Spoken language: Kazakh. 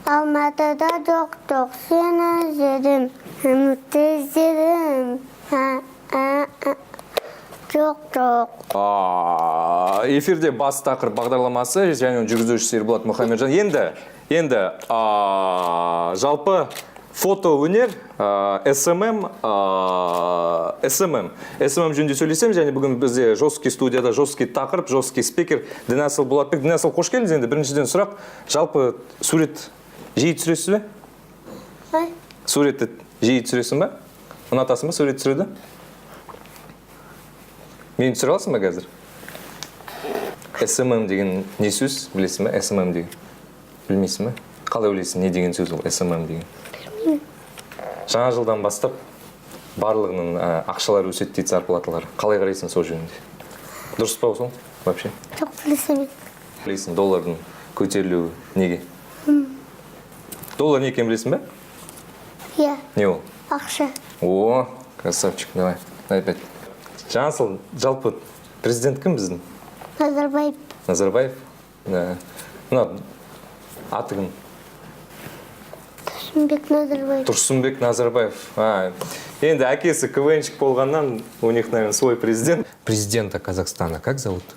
Алматыда жоқ, сені іздедім, үмітті іздедім. Жоқ. Эфирде бас тақырып бағдарламасы және жүргізушісі Ерболат Мұхамеджан. Енді жалпы фото өнер, SMM жөнінде сөйлесем, және бүгін бізде жесткий студияда жесткий тақырып, жесткий спикер Дінасыл Болатбек. Дінасыл, қош келдіңіз. Енді біріншіден сұрақ, жалпы сурет жиі түсіресіз бе? Суретті жиі түсіресің бе? Ұнатасың ба сурет түсіруді? Мені түсіре аласың ба қазір? SMM деген не сөз, білесің бе? SMM деген. Білмейсің бе? Қалай ойлайсың, не деген сөз ол SMM деген? Білмеймін. Жаңа жылдан бастап барлығының ақшалар өседі дейді, зарплаталар. Қалай қарайсың сол жөнінде? Дұрыс па сол вообще? Жоқ, білесің. Білесің, доллардың көтерілуі неге? Доллар не екенін білесің бе? Иә. Не ол? Ақша. О, красавчик, давай. Опять. Жансыл, жалпы президент кім біздің? Назарбаев. Назарбаев? Да. Аты кім? Тұрсынбек Назарбаев. Тұрсынбек Назарбаев. Енді әкесі КВНщик болғаннан, у них, наверное, свой президент. Президента Казахстана как зовут?